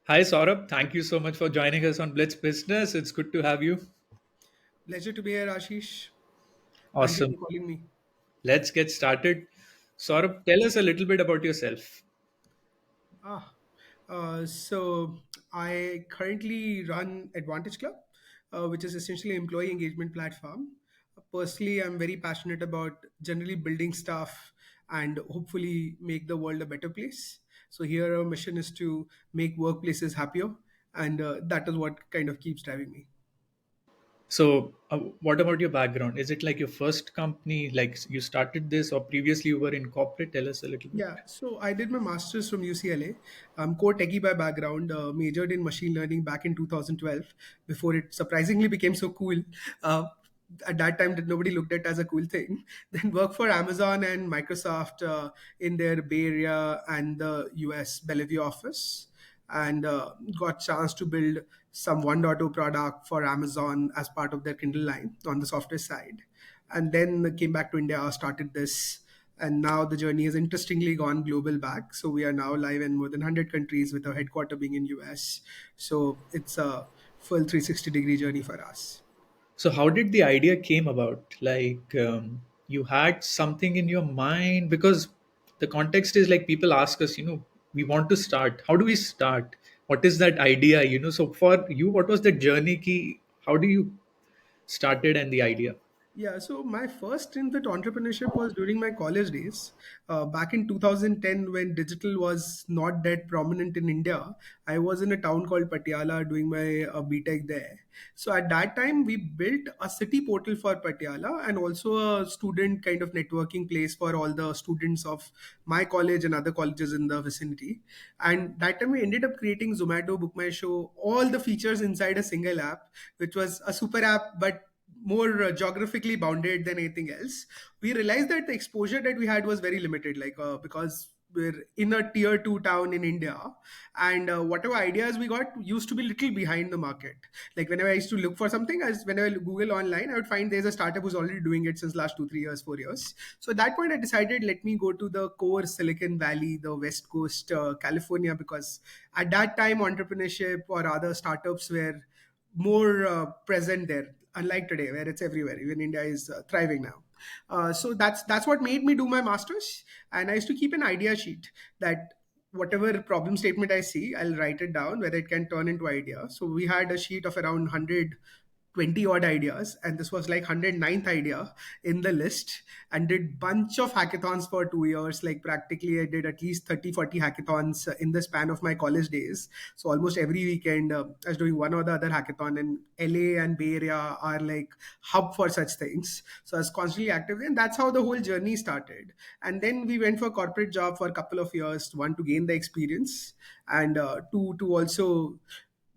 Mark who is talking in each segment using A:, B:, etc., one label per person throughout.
A: Hi, Saurabh. Thank you so much for joining us on Blitz Business. It's good to have you.
B: Pleasure to be here, Ashish. Thank you
A: Awesome.
B: for calling me.
A: Let's get started. Saurabh, tell us a little bit about yourself.
B: Ah, so I currently run Advantage Club, which is essentially an employee engagement platform. Personally, I'm very passionate about generally building stuff and hopefully make the world a better place. So here, our mission is to make workplaces happier, and that is what kind of keeps driving me.
A: What about your background? Is it like your first company, like you started this, or previously you were in corporate? Tell us a little bit.
B: Yeah, so I did my master's from UCLA. I'm core techie by background, majored in machine learning back in 2012 before it surprisingly became so cool. Uh, at that time, that nobody looked at as a cool thing. Then worked for Amazon and Microsoft in their Bay Area and the US Bellevue office, and got chance to build some 1.0 product for Amazon as part of their Kindle line on the software side. And then came back to India, started this, and now the journey has interestingly gone global back. So we are now live in more than 100 countries with our headquarter being in US. So it's a full 360-degree journey for us.
A: So, how did the idea came about? You had something in your mind because the context is like people ask us, we want to start. How do we start? What is that idea? So for you, what was the journey key? How do you started and the idea?
B: Yeah, so my first stint with entrepreneurship was during my college days. Back in 2010, when digital was not that prominent in India, I was in a town called Patiala doing my BTech there. So at that time, we built a city portal for Patiala and also a student kind of networking place for all the students of my college and other colleges in the vicinity. And that time, we ended up creating Zomato, Book My Show, all the features inside a single app, which was a super app, but more geographically bounded than anything else. We realized that the exposure that we had was very limited, because we're in a tier 2 town in India, and whatever ideas we got used to be little behind the market. Like whenever I used to look for something, as whenever I Google online, I would find there's a startup who's already doing it since last 2 3 years, 4 years. So at that point I decided, let me go to the core Silicon Valley, the West Coast, California, because at that time entrepreneurship or other startups were more present there, unlike today where it's everywhere. Even India is thriving now. So that's what made me do my masters. And I used to keep an idea sheet that whatever problem statement I see, I'll write it down whether it can turn into idea. So we had a sheet of around 120 odd ideas, and this was like 109th idea in the list, and did bunch of hackathons for 2 years. Like practically I did at least 30 40 hackathons in the span of my college days. So almost every weekend I was doing one or the other hackathon, and LA and Bay Area are like hub for such things. So I was constantly active, and that's how the whole journey started. And then we went for corporate job for a couple of years, one to gain the experience, and to also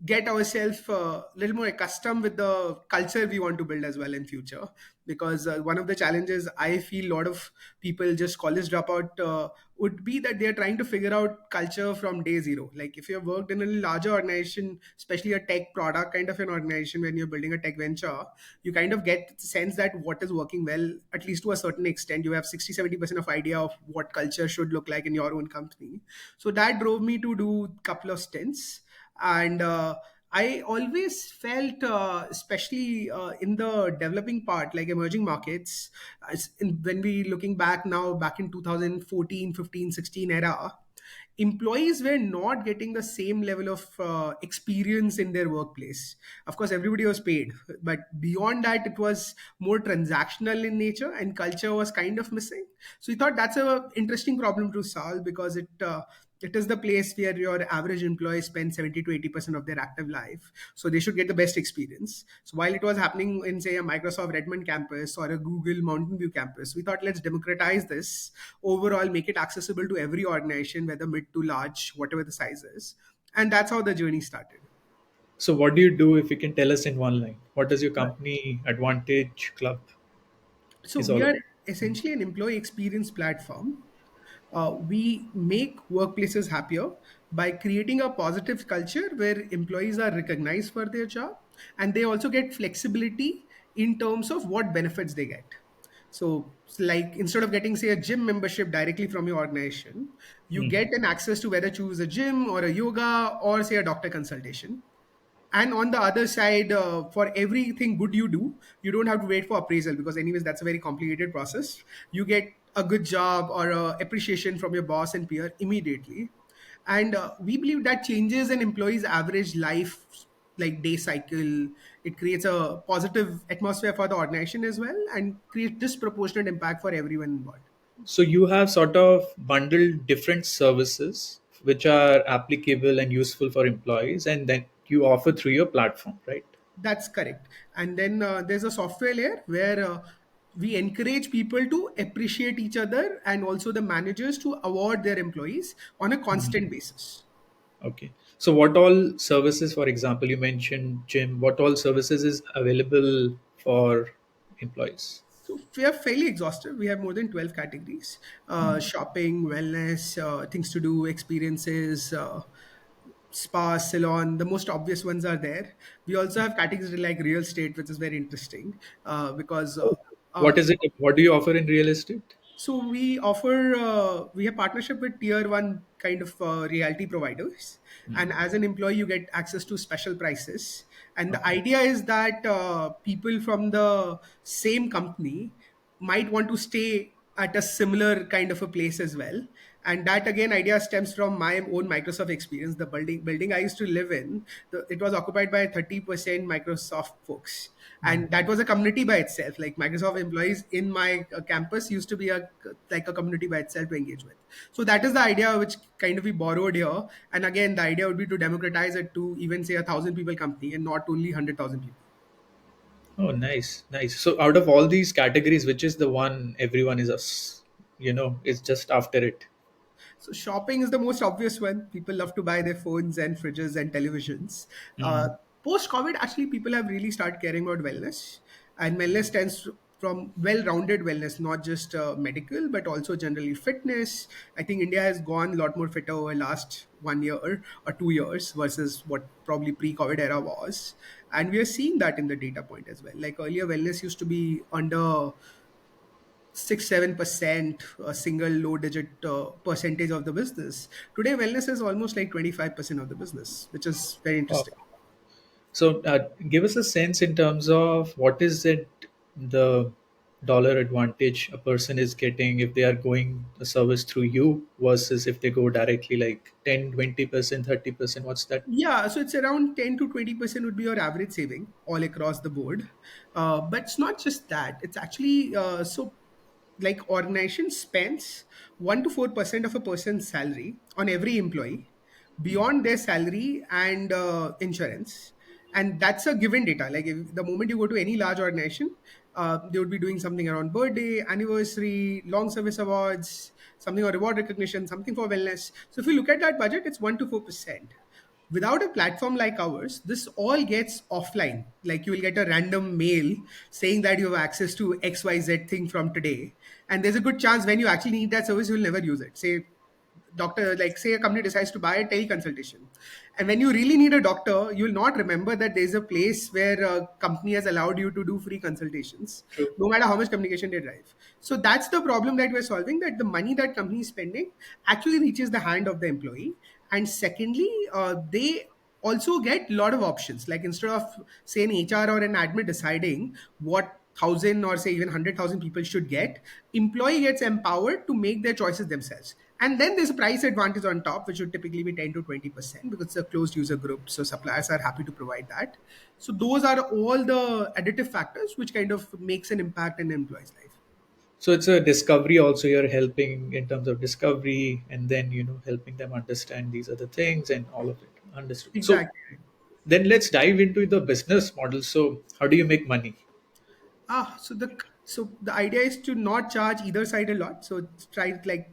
B: get ourselves a little more accustomed with the culture we want to build as well in future. Because one of the challenges I feel a lot of people, just college dropout, would be that they're trying to figure out culture from day zero. Like if you've worked in a larger organization, especially a tech product kind of an organization, when you're building a tech venture, you kind of get the sense that what is working well, at least to a certain extent. You have 60 70% of idea of what culture should look like in your own company. So that drove me to do a couple of stints. And I always felt, especially in the developing part, like emerging markets, when we looking back now, back in 2014, 15, 16 era, employees were not getting the same level of experience in their workplace. Of course, everybody was paid, but beyond that, it was more transactional in nature, and culture was kind of missing. So we thought that's a interesting problem to solve, because it is the place where your average employee spends 70 to 80% of their active life. So they should get the best experience. So while it was happening in, say, a Microsoft Redmond campus or a Google Mountain View campus, we thought, let's democratize this overall, make it accessible to every organization, whether mid to large, whatever the size is. And that's how the journey started.
A: So, what do you do if you can tell us in one line? What does your company Advantage Club
B: So
A: is
B: we
A: all
B: are
A: about?
B: essentially an employee experience platform. We make workplaces happier by creating a positive culture where employees are recognized for their job, and they also get flexibility in terms of what benefits they get. So like instead of getting, say, a gym membership directly from your organization, you
A: Hmm.
B: get an access to whether choose a gym or a yoga or say a doctor consultation. And on the other side, for everything good you do, you don't have to wait for appraisal, because anyways that's a very complicated process. You get a good job or appreciation from your boss and peer immediately. And we believe that changes an employee's average life, like day cycle. It creates a positive atmosphere for the organization as well, and creates disproportionate impact for everyone involved.
A: So you have sort of bundled different services which are applicable and useful for employees, and then you offer through your platform, right?
B: That's correct. And then there's a software layer where we encourage people to appreciate each other, and also the managers to award their employees on a constant basis.
A: Okay. So what all services, for example, you mentioned gym, what all services is available for employees?
B: So we are fairly exhaustive. We have more than 12 categories: shopping, wellness, things to do, experiences, spa, salon. The most obvious ones are there. We also have categories like real estate, which is very interesting because
A: What is it? What do you offer in real estate?
B: so we have partnership with tier one kind of realty providers, and as an employee you get access to special prices. And the
A: Okay.
B: idea is that people from the same company might want to stay at a similar kind of a place as well. And that again idea stems from my own Microsoft experience. The building I used to live in, it was occupied by 30% Microsoft folks, and that was a community by itself. Like Microsoft employees in my campus used to be a community by itself to engage with. So that is the idea which kind of we borrowed here. And again, the idea would be to democratize it to even say 1,000 people company and not only 100,000 people.
A: Oh, nice, nice. So out of all these categories, which is the one everyone is is just after it?
B: So shopping is the most obvious one. People love to buy their phones and fridges and televisions. Uh,
A: Mm.
B: Post COVID, actually, people have really started caring about wellness, and wellness tends from well-rounded wellness, not just medical, but also generally fitness. I think India has gone a lot more fitter over last 1 year or 2 years versus what probably pre-COVID era was, and we are seeing that in the data point as well. Like earlier, wellness used to be under 6-7%, a single low digit percentage of the business. Today wellness is almost like 25% of the business, which is very
A: Oh.
B: interesting.
A: So give us a sense in terms of what is it the dollar advantage a person is getting if they are going the service through you versus if they go directly like 10, 20%, 30%. What's that?
B: Yeah, so it's around 10 to 20% would be your average saving all across the board. But it's not just that. It's actually like organization spends 1 to 4% of a person's salary on every employee beyond their salary and insurance. And that's a given data. Like if, the moment you go to any large organization, they would be doing something around birthday, anniversary, long service awards, something or reward recognition, something for wellness. So if you look at that budget, it's 1 to 4%. Without a platform like ours, this all gets offline. Like you will get a random mail saying that you have access to XYZ thing from today. And there's a good chance when you actually need that service, you'll never use it. Say doctor, like say a company decides to buy a teleconsultation, and when you really need a doctor, you'll not remember that there's a place where a company has allowed you to do free consultations,
A: True.
B: no matter how much communication they drive. So that's the problem that we're solving, that the money that company is spending actually reaches the hand of the employee. And secondly, they also get a lot of options. Like instead of say an HR or an admin deciding what thousand or say even 100,000 people should get, employee gets empowered to make their choices themselves. And then there's a price advantage on top, which would typically be 10 to 20% because it's a closed user group. So suppliers are happy to provide that. So those are all the additive factors which kind of makes an impact in an employee's life.
A: So it's a discovery also, you're helping in terms of discovery and then helping them understand these other things and all of it. Understood. So
B: Exactly.
A: then let's dive into the business model. So how do you make money?
B: So the idea is to not charge either side a lot. So try to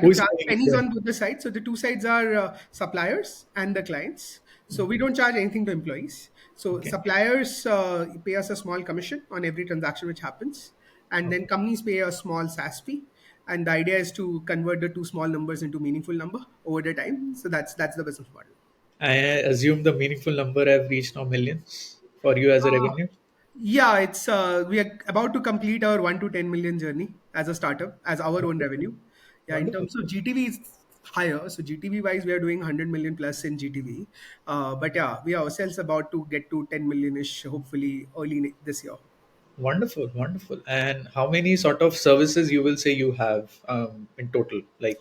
A: Who is
B: charge
A: paying
B: pennies
A: them?
B: on both the sides. So the two sides are suppliers and the clients. So we don't charge anything to employees. So
A: Okay.
B: suppliers pay us a small commission on every transaction which happens, and then
A: Okay.
B: companies pay a small SaaS fee. And the idea is to convert the two small numbers into meaningful number over the time. So that's the business model.
A: I assume the meaningful number have reached now millions for you as a revenue.
B: Yeah, it's we are about to complete our 1 to 10 million journey as a startup, as our own revenue. Yeah, in
A: Wonderful.
B: terms of GTV, it's higher. So GTV wise, we are doing 100 million plus in GTV. But yeah, we are ourselves about to get to 10 million ish, hopefully early this year.
A: Wonderful, wonderful. And how many sort of services you will say you have in total? Like,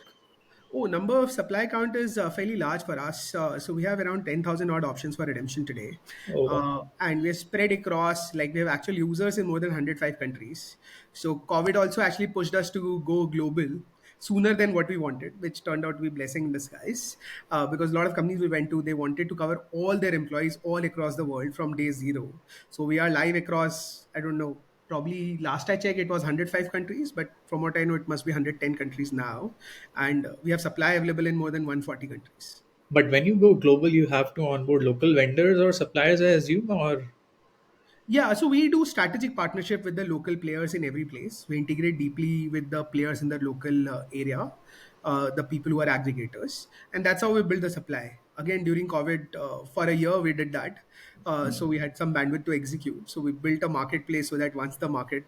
B: Oh, number of supply count is fairly large for us. So we have around 10,000 odd options for redemption today.
A: oh wow,
B: And we're spread across, like we have actual users in more than 105 countries. So COVID also actually pushed us to go global sooner than what we wanted, which turned out to be blessing in disguise. Because a lot of companies we went to, they wanted to cover all their employees all across the world from day zero. So we are live across, I don't know, probably last I checked it was 105 countries, but from what I know it must be 110 countries now, and we have supply available in more than 140 countries.
A: but when you go global, you have to onboard local vendors or suppliers, I assume, or
B: Yeah, so we do strategic partnership with the local players in every place. We integrate deeply with the players in the local area, the people who are aggregators, and that's how we build the supply. Again, during COVID, for a year we did that. So we had some bandwidth to execute. So we built a marketplace so that once the market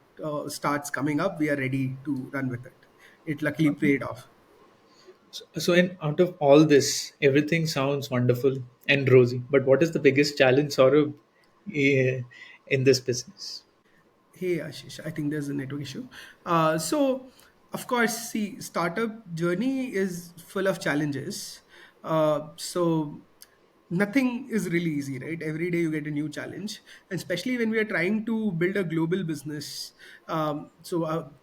B: starts coming up, we are ready to run with it. It luckily paid off.
A: so. In out of all this, everything sounds wonderful and rosy. But what is the biggest challenge, sort of, in this business?
B: Hey Ashish, I think there's a network issue. Of course, see, startup journey is full of challenges. So, nothing is really easy, right? Every day you get a new challenge, and especially when we are trying to build a global business.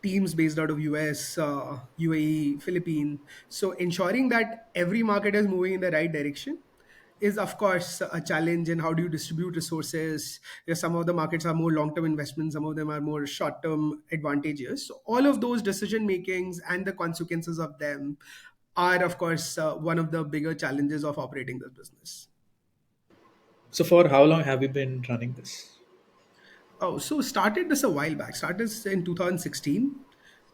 B: Teams based out of US, UAE, Philippines. So, ensuring that every market is moving in the right direction is of course a challenge. And how do you distribute resources? Some of the markets are more long term investments, some of them are more short term advantages. So all of those decision makings and the consequences of them are of course one of the bigger challenges of operating this business.
A: So, for how long have you been running this?
B: Oh, so started this a while back. Started in 2016.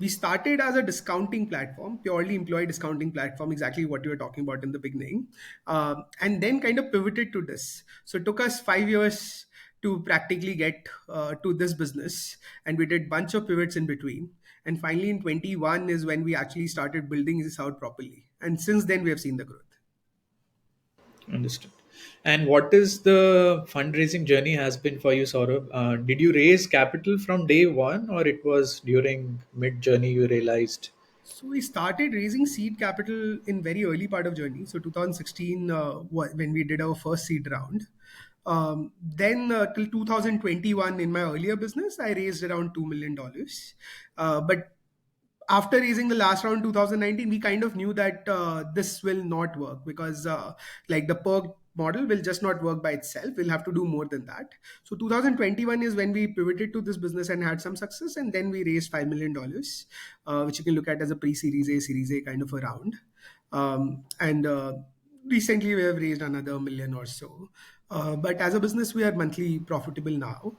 B: We started as a discounting platform, purely employee discounting platform, exactly what you were talking about in the beginning, and then kind of pivoted to this. So it took us 5 years to practically get to this business, and we did bunch of pivots in between. And finally, in 21 is when we actually started building this out properly. And since then, we have seen the growth.
A: Understood. And what is the fundraising journey has been for you, Saurabh? Did you raise capital from day one, or it was during mid journey you realized?
B: So we started raising seed capital in very early part of journey. So 2016, when we did our first seed round. Then till 2021, in my earlier business, I raised around $2 million. But after raising the last round 2019, we kind of knew that this will not work because like the perk model will just not work by itself. We'll have to do more than that. So 2021 is when we pivoted to this business and had some success, and then we raised $5 million, which you can look at as a pre-series A, series A kind of a round. And recently we have raised another million or so. But as a business, we are monthly profitable now.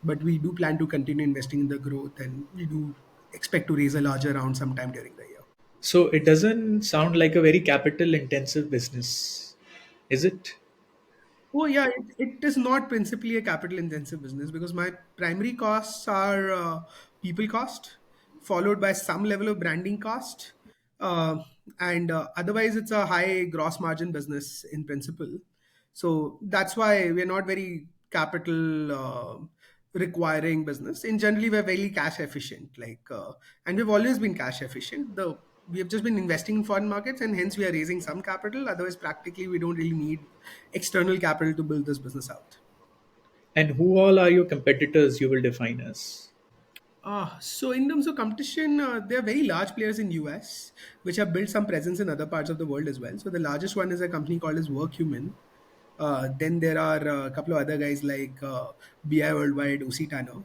B: But we do plan to continue investing in the growth, and we do expect to raise a larger round sometime during the year.
A: So it doesn't sound like a very capital intensive business, is it?
B: Oh yeah, it is not principally a capital intensive business because my primary costs are people cost, followed by some level of branding cost, uh, and otherwise it's a high gross margin business in principle. So that's why we're not very capital requiring business. In generally, we're very cash efficient, and we've always been cash efficient. The We have just been investing in foreign markets, and hence we are raising some capital. Otherwise, practically, we don't really need external capital to build this business out.
A: And who all are your competitors you will define as?
B: So in terms of competition, there are very large players in US which have built some presence in other parts of the world as well. So the largest one is a company called as Workhuman. Then there are a couple of other guys like BI Worldwide, OC Tanner.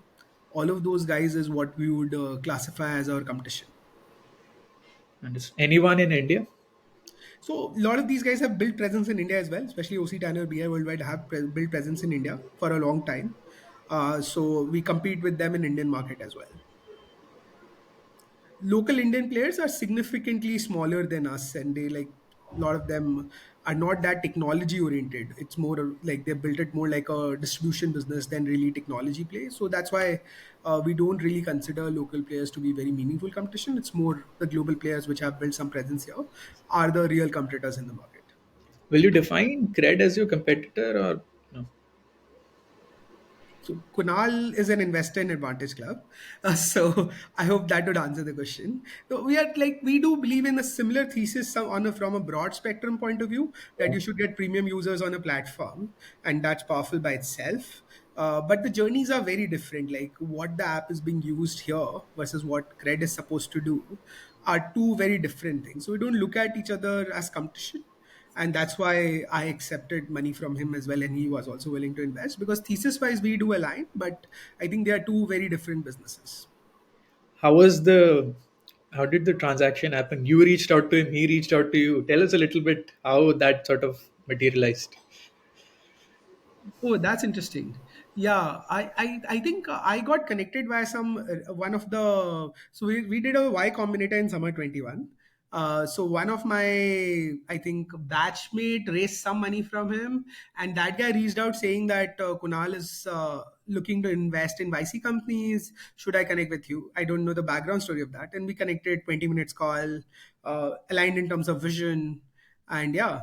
B: All of those guys is what we would classify as our competition.
A: Anyone in India?
B: So a lot of these guys have built presence in India as well, especially OC Tanner, BI Worldwide have built presence in India for a long time. So we compete with them in Indian market as well. Local Indian players are significantly smaller than us, and they like a lot of them are not that technology oriented. It's more like they built it more like a distribution business than really technology play. So that's why we don't really consider local players to be very meaningful competition. It's more the global players which have built some presence here are the real competitors in the market.
A: Will you define cred as your competitor or no?
B: So Kunal is an investor in Advantage Club. So I hope that would answer the question. So we are like we do believe in a similar thesis from a broad spectrum point of view that you should get premium users on a platform, and that's powerful by itself. But the journeys are very different. Like what the app is being used here versus what Cred is supposed to do are two very different things. So we don't look at each other as competition, and that's why I accepted money from him as well, and he was also willing to invest because thesis wise we do align, but I think they are two very different businesses.
A: How was the how did the transaction happen? You reached out to him, he reached out to you. Tell us a little bit how that sort of materialized.
B: Oh, that's interesting. Yeah, I think I got connected by some one of the so we did a Y Combinator in summer 21. So one of my I think batchmate raised some money from him, and that guy reached out saying that Kunal is looking to invest in YC companies. Should I connect with you? I don't know the background story of that, and we connected 20 minutes call, aligned in terms of vision, and yeah,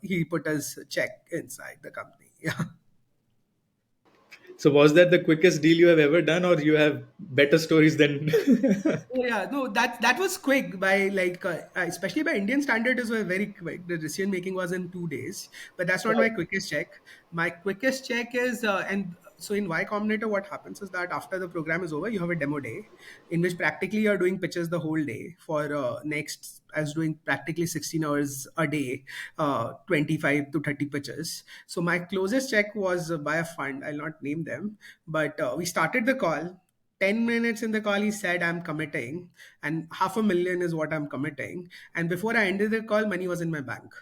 B: he put us check inside the company. Yeah.
A: So was that the quickest deal you have ever done, or you have better stories than?
B: Oh yeah, no, that was quick by like especially by Indian standard is very quick. The decision making was in 2 days, but that's not my quickest check. My quickest check is and so in Y Combinator, what happens is that after the program is over, you have a demo day in which practically you're doing pitches the whole day for next. I was doing practically 16 hours a day, 25 to 30 pitches. So my closest check was by a fund. I'll not name them, but we started the call 10 minutes in the call he said I'm committing and half a million is what I'm committing, and before I ended the call money was in my bank,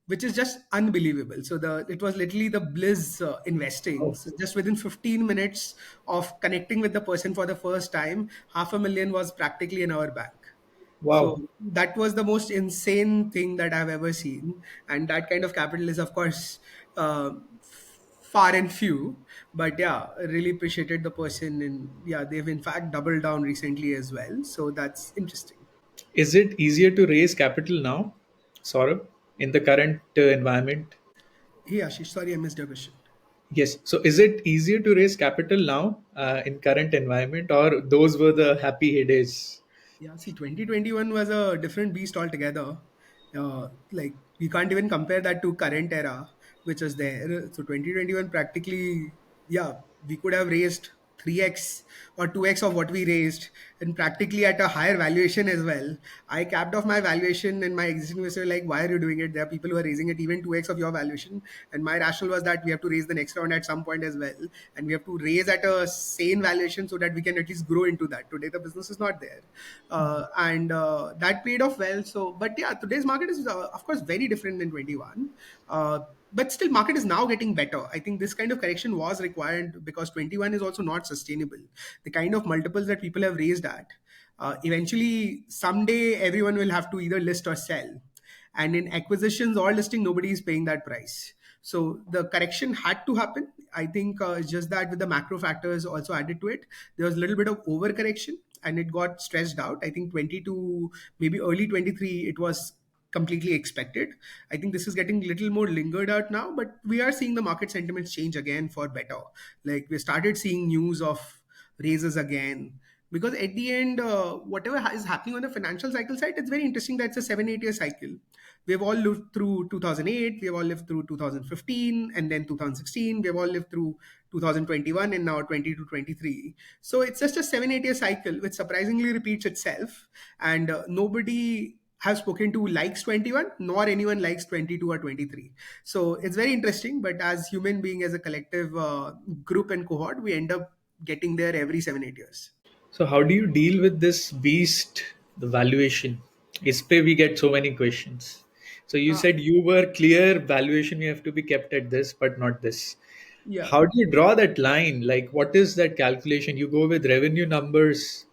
B: which is just unbelievable. So the it was literally the bliss investing.
A: Oh,
B: So just within 15 minutes of connecting with the person for the first time, half a million was practically in our bank. So
A: wow.
B: that was the most insane thing that I've ever seen, and that kind of capital is, of course, far and few. But yeah, I really appreciated the person, and yeah, they've in fact doubled down recently as well. So that's interesting.
A: Is it easier to raise capital now, Saurabh, in the current environment?
B: Yeah, Ashish, sorry I missed your question.
A: Yes. So is it easier to raise capital now in current environment, or those were the happy heydays?
B: Yeah, see, 2021 was a different beast altogether. Like, we can't even compare that to current era, which was there. So, 2021 practically, yeah, we could have raised 3x or 2x of what we raised, and practically at a higher valuation as well. I capped off my valuation, and my existing investor were like, why are you doing it? There are people who are raising it even 2x of your valuation. And my rationale was that we have to raise the next round at some point as well. And we have to raise at a sane valuation so that we can at least grow into that. Today, the business is not there. And that paid off well. So, but yeah, today's market is, of course, very different than 21. But still, market is now getting better. I think this kind of correction was required because 21 is also not sustainable. The kind of multiples that people have raised at, eventually, someday, everyone will have to either list or sell, and in acquisitions or listing nobody is paying that price. So the correction had to happen. I think it's just that with the macro factors also added to it, there was a little bit of over correction and it got stretched out. I think 22, maybe early 23, it was completely expected. I think this is getting a little more lingered out now, but we are seeing the market sentiments change again for better. Like we started seeing news of raises again, because at the end whatever is happening on the financial cycle side, it's very interesting that it's a 7 8 year cycle. We've all lived through 2008, we've all lived through 2015, and then 2016, we've all lived through 2021, and now 20 to 23. So it's just a 7 8 year cycle which surprisingly repeats itself, and nobody has spoken to likes 21 nor anyone likes 22 or 23. So it's very interesting, but as human being, as a collective group and cohort, we end up getting there every 7 8 years.
A: So how do you deal with this beast, the valuation? ISPE, we get so many questions. So you
B: uh,
A: said you were clear valuation you have to be kept at this, but not this.
B: yeah.
A: How do you draw that line? Like, what is that calculation? You go with revenue numbers.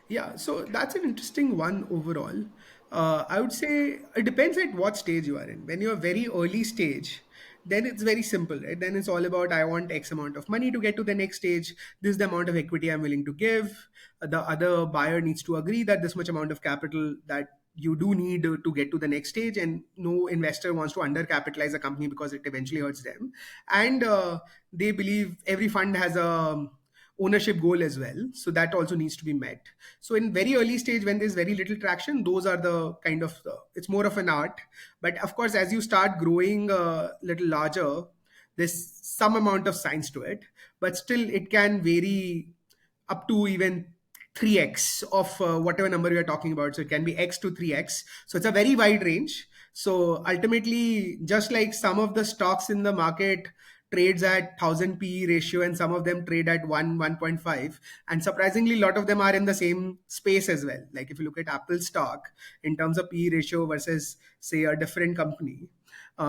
B: Yeah, so that's an interesting one overall. I would say it depends at what stage you are in. When you're very early stage, then it's very simple, right? Then it's all about I want X amount of money to get to the next stage. This is the amount of equity I'm willing to give. The other buyer needs to agree that this much amount of capital that you do need to get to the next stage, and no investor wants to undercapitalize a company because it eventually hurts them. And they believe every fund has a ownership goal as well, so that also needs to be met. So in very early stage when there's very little traction, those are the kind of it's more of an art. But of course, as you start growing a little larger, there's some amount of science to it, but still it can vary up to even 3x of whatever number we are talking about. So it can be x to 3x, so it's a very wide range. So ultimately, just like some of the stocks in the market trades at 1000 PE ratio and some of them trade at 1 1.5, and surprisingly a lot of them are in the same space as well. Like if you look at Apple stock in terms of PE ratio versus say a different company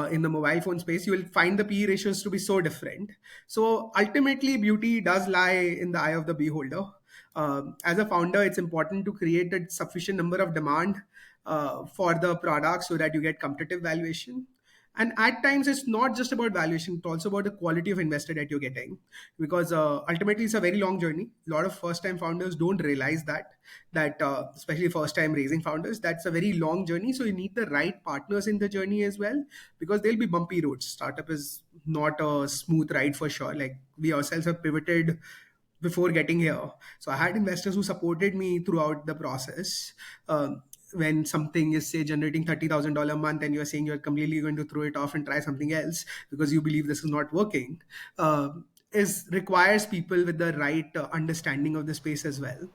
B: in the mobile phone space, you will find the PE ratios to be so different. So ultimately beauty does lie in the eye of the beholder. As a founder, it's important to create a sufficient number of demand for the product so that you get competitive valuation. And at times, it's not just about valuation; it's also about the quality of investor that you're getting, because ultimately, it's a very long journey. A lot of first-time founders don't realize that especially first-time raising founders, that's a very long journey. So you need the right partners in the journey as well, because there'll be bumpy roads. Startup is not a smooth ride for sure. Like we ourselves have pivoted before getting here. So I had investors who supported me throughout the process. When something is say generating $30,000 a month and you're saying you're completely going to throw it off and try something else because you believe this is not working, is requires people with the right understanding of the space as well.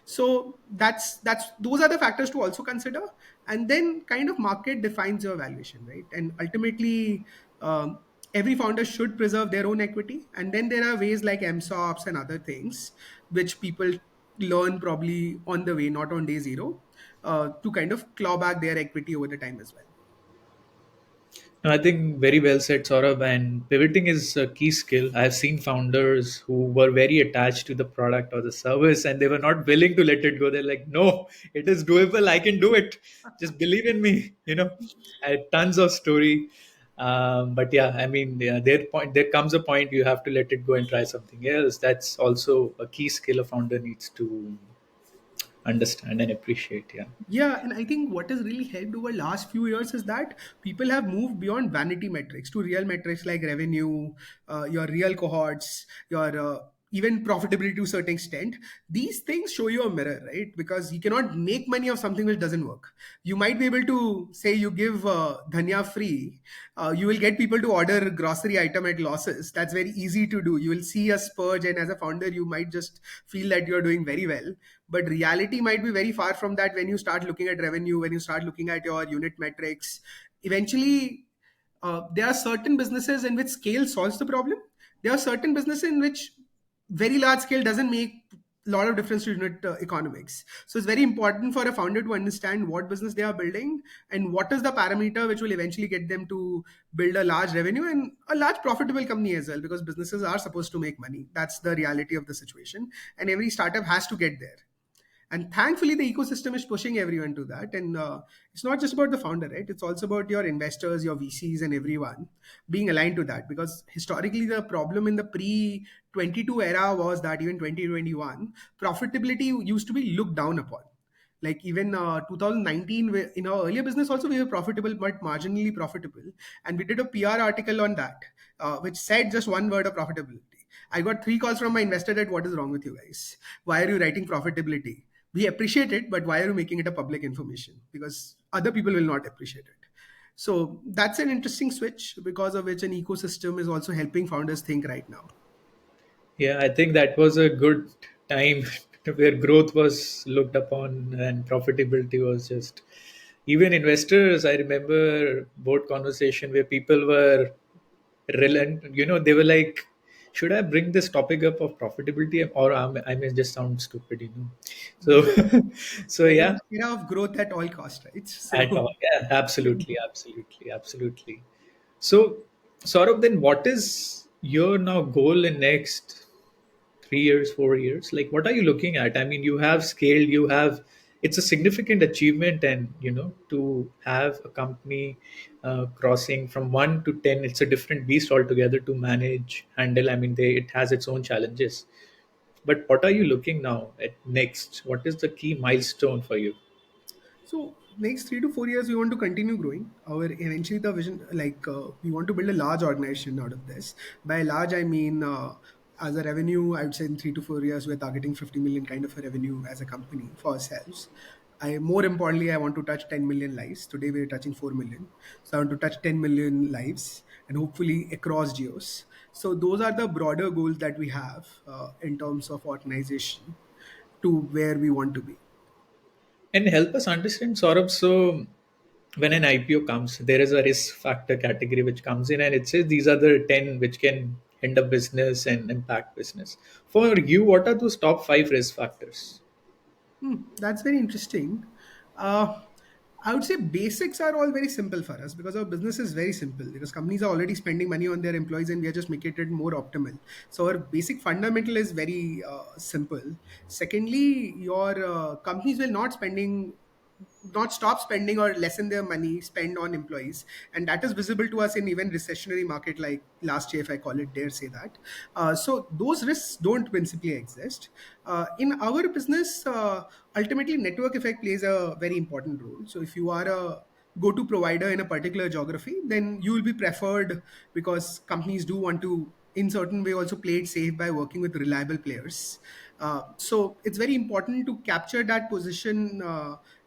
B: So that's those are the factors to also consider. And then kind of market defines your valuation, right? And ultimately, every founder should preserve their own equity. And then there are ways like MSOPs and other things which people learn probably on the way, not on day zero, to kind of claw back their equity over the time as well.
A: No, I think very well said, Saurabh. And pivoting is a key skill. I've seen founders who were very attached to the product or the service, and they were not willing to let it go. They're like, "No, it is doable. I can do it. Just believe in me." I had tons of story. But yeah, I mean, yeah, there comes a point you have to let it go and try something else. That's also a key skill a founder needs to understand and appreciate. Yeah.
B: Yeah, and I think what has really helped over last few years is that people have moved beyond vanity metrics to real metrics like revenue, your real cohorts, your even profitability to a certain extent. These things show you a mirror, right? Because you cannot make money of something which doesn't work. You might be able to say you give dhania free, you will get people to order grocery item at losses. That's very easy to do. You will see a spurge, and as a founder, you might just feel that you're doing very well, but reality might be very far from that. When you start looking at revenue, when you start looking at your unit metrics, eventually there are certain businesses in which scale solves the problem. There are certain businesses in which very large scale doesn't make a lot of difference to unit economics. So it's very important for a founder to understand what business they are building and what is the parameter which will eventually get them to build a large revenue and a large profitable company as well, because businesses are supposed to make money. That's the reality of the situation, and every startup has to get there. And thankfully the ecosystem is pushing everyone to that. And it's not just about the founder, right? It's also about your investors, your VCs, and everyone being aligned to that, because historically the problem in the pre 22 era was that even 2021 profitability used to be looked down upon. Like even 2019, in our earlier business also we were profitable but marginally profitable, and we did a PR article on that, which said just one word of profitability. I got 3 calls from my investor that what is wrong with you guys, why are you writing profitability? We appreciate it, but why are you making it a public information? Because other people will not appreciate it. So that's an interesting switch, because of which an ecosystem is also helping founders think right now.
A: Yeah, I think that was a good time where growth was looked upon and profitability was just. Even investors, I remember board conversation where people were relent. They were like, "Should I bring this topic up of profitability, or I may just sound stupid?" So,
B: Yeah,
A: so
B: we're
A: yeah,
B: in an era of growth at all cost, right?
A: at
B: So
A: all. Yeah, absolutely, absolutely, absolutely. So, Saurabh, then what is your now goal in next 3 years, 4 years? Like, what are you looking at? I mean, you have scaled, you have it's a significant achievement, and to have a company crossing from 1 to 10, it's a different beast altogether to manage, handle. I mean, it has its own challenges. But what are you looking now at next? What is the key milestone for you?
B: So next 3 to 4 years, we want to continue growing. Our eventually the vision, we want to build a large organization out of this. By large, I mean as a revenue, I would say in 3 to 4 years, we're targeting 50 million kind of a revenue as a company for ourselves. More importantly, I want to touch 10 million lives. Today we're touching 4 million. So I want to touch 10 million lives and hopefully across geos. So those are the broader goals that we have in terms of organization to where we want to be.
A: And help us understand, Saurabh. So, when an IPO comes, there is a risk factor category which comes in, and it says these are the 10 which can end up business and impact business. For you, what are those top five risk factors?
B: That's very interesting. Uh, I would say basics are all very simple for us because our business is very simple because companies are already spending money on their employees and we are just making it more optimal. So our basic fundamental is very simple. Secondly, your companies will not stop spending or lessen their money spend on employees, and that is visible to us in even recessionary market like last year, if I call it, dare say that. So those risks don't principally exist in our business. Ultimately, network effect plays a very important role. So if you are a go-to provider in a particular geography, then you will be preferred because companies do want to in certain way also play it safe by working with reliable players. So it's very important to capture that position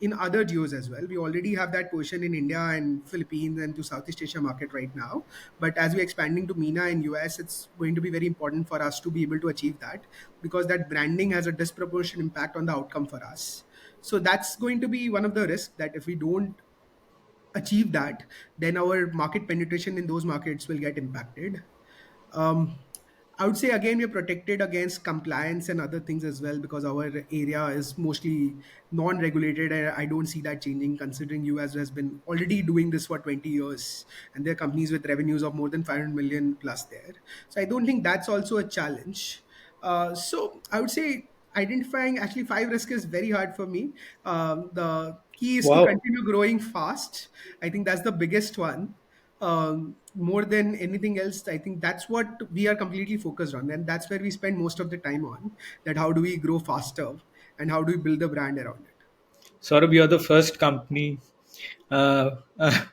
B: in other geos as well. We already have that position in India and Philippines and to Southeast Asia market right now. But as we're expanding to MENA and US, it's going to be very important for us to be able to achieve that because that branding has a disproportionate impact on the outcome for us. So that's going to be one of the risks that if we don't achieve that, then our market penetration in those markets will get impacted. um, I would say again we're protected against compliance and other things as well because our area is mostly non-regulated, and I don't see that changing considering US has been already doing this for 20 years and there are companies with revenues of more than 500 million plus there. So I don't think that's also a challenge. So I would say identifying actually five risk is very hard for me. The key is to
A: Wow.
B: continue growing fast. I think that's the biggest one. More than anything else, I think that's what we are completely focused on, and that's where we spend most of the time on. That how do we grow faster, and how do we build the brand around it.
A: Saurabh, you're the first company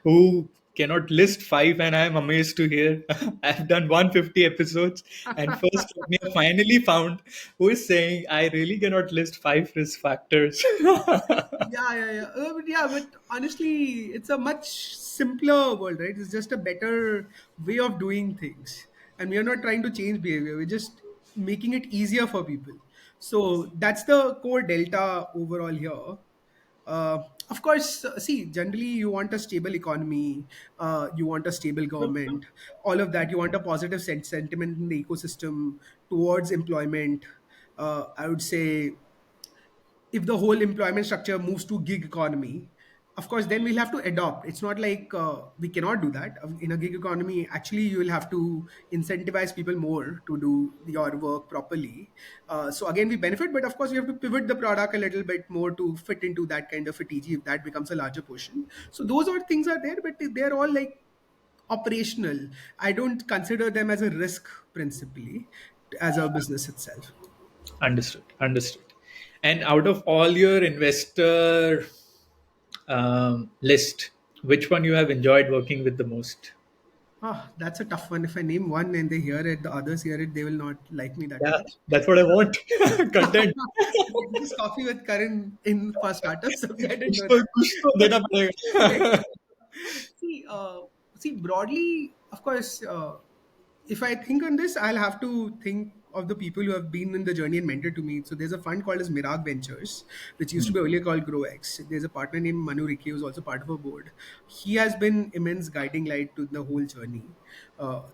A: who cannot list five, and I'm amazed to hear. I've done 150 episodes, and first company I finally found who is saying I really cannot list five risk factors.
B: But honestly, it's a much simpler world, right? It's just a better way of doing things, and we are not trying to change behavior. We're just making it easier for people. So that's the core delta overall here. Of course, see, generally you want a stable economy, you want a stable government, all of that. You want a positive sentiment in the ecosystem towards employment. I would say if the whole employment structure moves to gig economy, of course then we'll have to adopt. It's not like we cannot do that. In a gig economy, actually you will have to incentivize people more to do your work properly. So again, we benefit, but of course you have to pivot the product a little bit more to fit into that kind of a TG if that becomes a larger portion. So those are things are there, but they're all like operational. I don't consider them as a risk principally as a business itself.
A: Understood. Understood. And out of all your investor list, which one you have enjoyed working with the most?
B: That's a tough one. If I name one and they hear it, the others hear it, they will not like me that
A: Yeah,
B: much.
A: that's what I want. Content.
B: This is coffee with Karan in for starters. So I didn't know
A: कुछ तो देना
B: that.
A: पड़ेगा.
B: See, broadly, of course, if I think on this, I'll have to think of the people who have been in the journey and mentored to me. So there's a fund called as Mirag Ventures, which used to be earlier called GrowX. There's a partner named Manu Rikki who's also part of a board. He has been immense guiding light to the whole journey.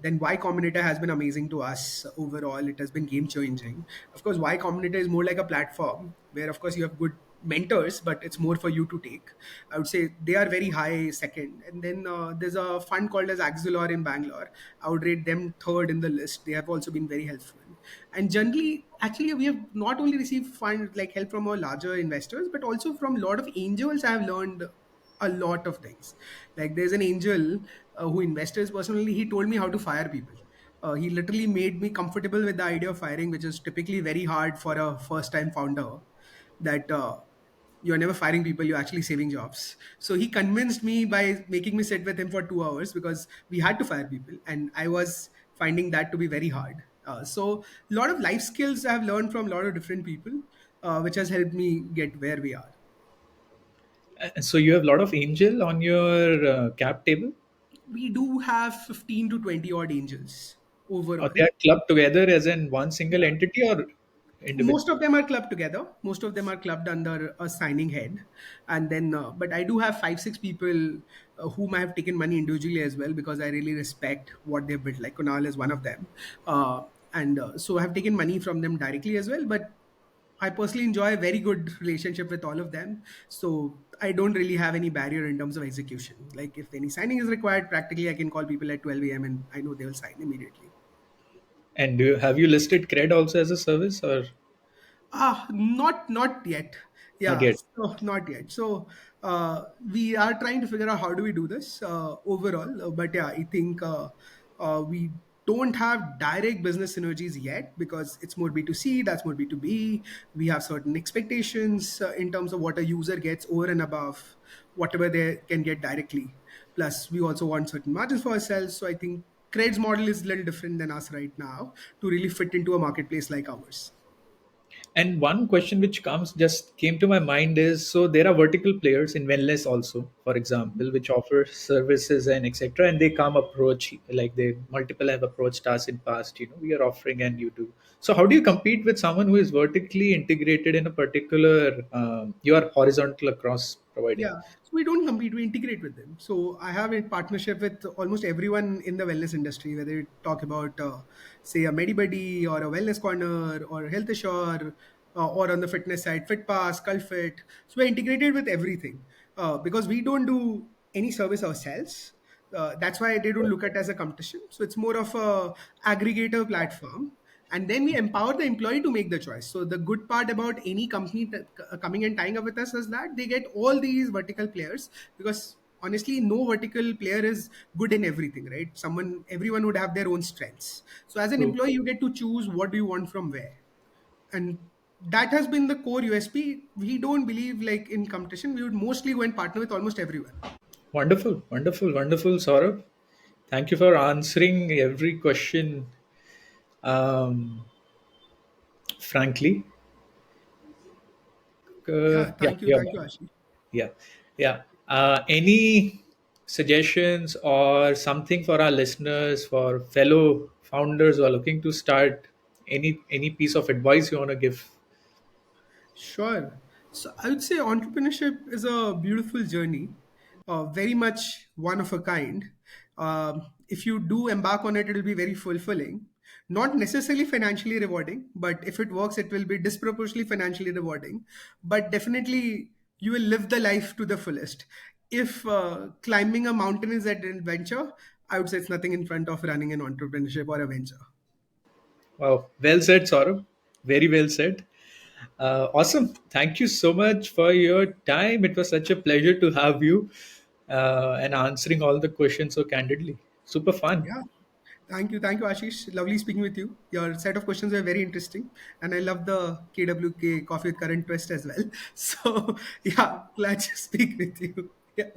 B: Then Y Combinator has been amazing to us overall. It has been game changing. Of course, Y Combinator is more like a platform where, of course, you have good mentors, but it's more for you to take. I would say they are very high second. And then there's a fund called as Axelor in Bangalore. I would rate them third in the list. They have also been very helpful. And generally, actually, we have not only received fund like help from our larger investors, but also from a lot of angels. I have learned a lot of things. Like there's an angel who invests personally. He told me how to fire people. He literally made me comfortable with the idea of firing, which is typically very hard for a first time founder. That you're never firing people, you're actually saving jobs. So he convinced me by making me sit with him for 2 hours because we had to fire people. And I was finding that to be very hard. So a lot of life skills I've learned from a lot of different people, which has helped me get where we are.
A: So you have a lot of angel on your cap table,
B: We do have 15 to 20 odd angels
A: or
B: overall.
A: they are clubbed together as in one single
B: Yeah.
A: entity or individual?
B: Most of them are clubbed together. Most of them are clubbed under a signing head. And then but I do have 5 6 people whom I have taken money individually as well, because I really respect what they've built. Like Kunal is one of them. And so I have taken money from them directly as well, but I personally enjoy a very good relationship with all of them. So I don't really have any barrier in terms of execution. Like if any signing is required, practically I can call people at 12 a.m. and I know they will sign immediately.
A: And have you listed cred also as a service or
B: Not yet.
A: not
B: Yeah,
A: yet?
B: so not yet. So we are trying to figure out how do we do this overall. But yeah, I think we don't have direct business synergies yet because it's more B2C, that's more B2B. We have certain expectations in terms of what a user gets over and above whatever they can get directly. Plus, we also want certain margins for ourselves. So I think Cred's model is a little different than us right now to really fit into a marketplace like ours.
A: And one question which comes just came to my mind is, so there are vertical players in wellness also, for example, which offer services and etc. And they come approach like they multiple have approached us in past. We are offering and you do. So how do you compete with someone who is vertically integrated in a particular? You are horizontal across providing.
B: Yeah, so we don't compete, we integrate with them. So I have a partnership with almost everyone in the wellness industry, whether you talk about, say, a Medibuddy or a Wellness Corner or Health Assure, or on the fitness side, FitPass, CultFit. So we're integrated with everything because we don't do any service ourselves. That's why they don't look at it as a competition. So it's more of a aggregator platform, and then we empower the employee to make the choice. So the good part about any company coming and tying up with us is that they get all these vertical players, because honestly no vertical player is good in everything, right? Everyone would have their own strengths. So as an
A: True.
B: employee you get to choose what do you want from where. And that has been the core USP. We don't believe like in competition, we would mostly go and partner with almost everyone.
A: Wonderful, wonderful, wonderful, Saurabh. Thank you for answering every question. Frankly,
B: Yeah,
A: yeah,
B: thank you,
A: yeah,
B: thank you, Ashish.
A: yeah, yeah. Any suggestions or something for our listeners, for fellow founders who are looking to start? Any piece of advice you want to give?
B: Sure. So I would say entrepreneurship is a beautiful journey, very much one of a kind. If you do embark on it, it will be very fulfilling. Not necessarily financially rewarding, but if it works, it will be disproportionately financially rewarding. But definitely, you will live the life to the fullest. If climbing a mountain is an adventure, I would say it's nothing in front of running an entrepreneurship or a venture.
A: Wow, well said, Saurabh. Very well said. Awesome. Thank you so much for your time. It was such a pleasure to have you and answering all the questions so candidly. Super fun.
B: Yeah. Thank you, Ashish. Lovely speaking with you. Your set of questions were very interesting, and I love the KWK coffee with current twist as well. So, yeah, glad to speak with you. Yeah.